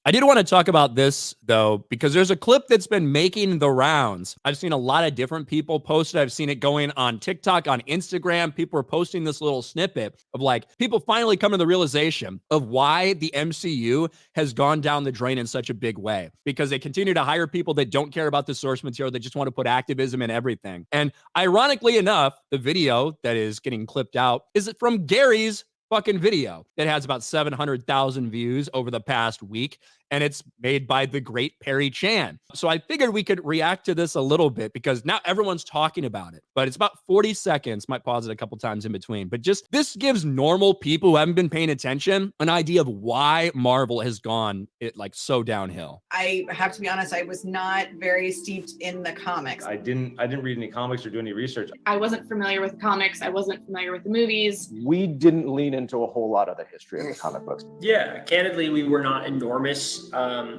I did want to talk about this, though, because there's a clip that's been making the rounds. I've seen a lot of different people post it. I've seen it going on TikTok, on Instagram. People are posting this little snippet of like people finally come to the realization of why the MCU has gone down the drain in such a big way, because they continue to hire people that don't care about the source material. They just want to put activism in everything. And ironically enough, the video that is getting clipped out is from Gary's fucking video that has about 700,000 views over the past week. And it's made by the great Perry Chan. So I figured we could react to this a little bit because now everyone's talking about it. But it's about 40 seconds. Might pause it a couple times in between. But just this gives normal people who haven't been paying attention an idea of why Marvel has gone like so downhill. I have to be honest, I was not very steeped in the comics. I didn't read any comics or do any research. I wasn't familiar with the comics. I wasn't familiar with the movies. We didn't lean into a whole lot of the history of the comic books. Yeah, candidly, we were not enormous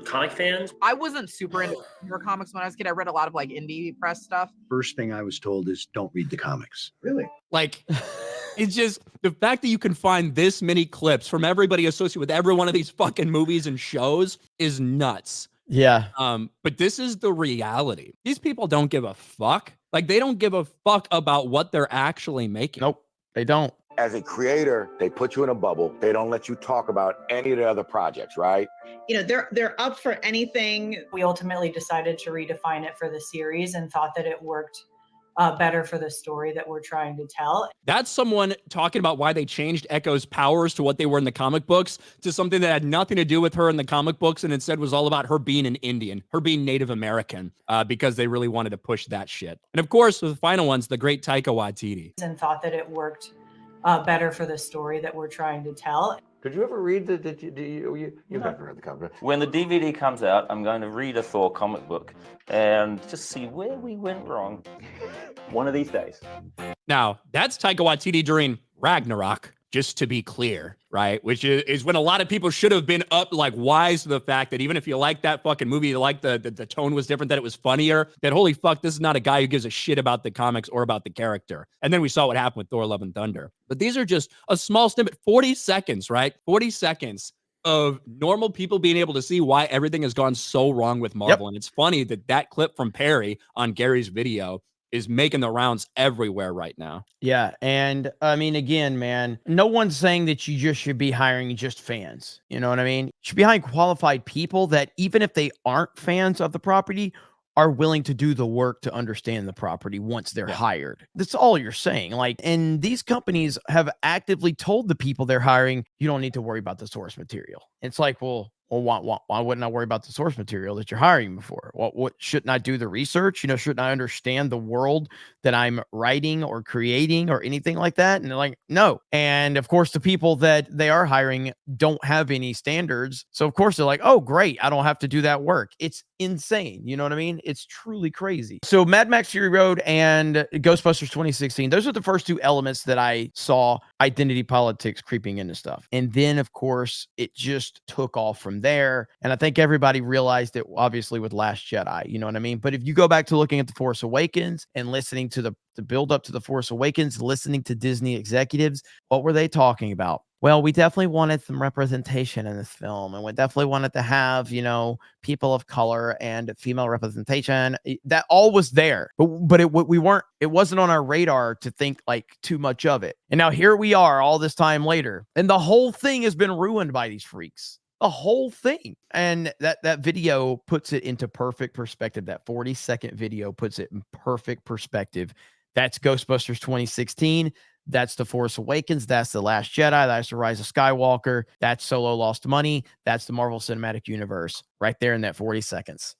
comic fans. I wasn't super into horror comics when I was a kid. I read a lot of like indie press stuff. First thing I was told is don't read the comics. Really? Like, it's just the fact that you can find this many clips from everybody associated with every one of these fucking movies and shows is nuts. Yeah. But this is the reality. These people don't give a fuck. Like, they don't give a fuck about what they're actually making. Nope, they don't. As a creator, they put you in a bubble. They don't let you talk about any of the other projects, right? You know, they're up for anything. We ultimately decided to redefine it for the series and thought that it worked better for the story that we're trying to tell. That's someone talking about why they changed Echo's powers to what they were in the comic books to something that had nothing to do with her in the comic books and instead was all about her being an Indian, her being Native American, because they really wanted to push that shit. And of course, the final one's the great Taika Waititi. And thought that it worked better for the story that we're trying to tell. Did you ever read you've never read the comic? When the DVD comes out, I'm going to read a Thor comic book and just see where we went wrong. One of these days. Now, that's Taika Waititi during Ragnarok, just to be clear, right? Which is when a lot of people should have been up, like, wise to the fact that even if you like that fucking movie, you like the tone was different, that it was funnier, that holy fuck, this is not a guy who gives a shit about the comics or about the character. And then we saw what happened with Thor: Love and Thunder. But these are just a small snippet, 40 seconds, right? 40 seconds of normal people being able to see why everything has gone so wrong with Marvel. Yep. And it's funny that that clip from Perry on Gary's video is making the rounds everywhere right now. Yeah. And I mean, again, man, no one's saying that you just should be hiring just fans. You know what I mean? You should be hiring qualified people that even if they aren't fans of the property, are willing to do the work to understand the property once they're hired. That's all you're saying. Like, and these companies have actively told the people they're hiring, you don't need to worry about the source material. It's like, well, why wouldn't I worry about the source material that you're hiring me for? What shouldn't I do the research? You know, shouldn't I understand the world that I'm writing or creating or anything like that? And they're like, no. And of course, the people that they are hiring don't have any standards. So of course they're like, oh, great, I don't have to do that work. It's insane. You know what I mean? It's truly crazy. So Mad Max Fury Road and Ghostbusters 2016, those are the first two elements that I saw identity politics creeping into stuff. And then of course it just took off from there. And I think everybody realized it obviously with Last Jedi, you know what I mean? But if you go back to looking at The Force Awakens and listening to the build up to The Force Awakens, listening to Disney executives, what were they talking about? Well, we definitely wanted some representation in this film, and we definitely wanted to have, you know, people of color and female representation. That all was there, but it wasn't on our radar to think like too much of it. And now here we are all this time later, and the whole thing has been ruined by these freaks. The whole thing. And that video puts it into perfect perspective. That 40-second video puts it in perfect perspective. That's Ghostbusters 2016. That's The Force Awakens. That's The Last Jedi. That's The Rise of Skywalker. That's Solo: Lost Money. That's the Marvel Cinematic Universe right there in that 40 seconds.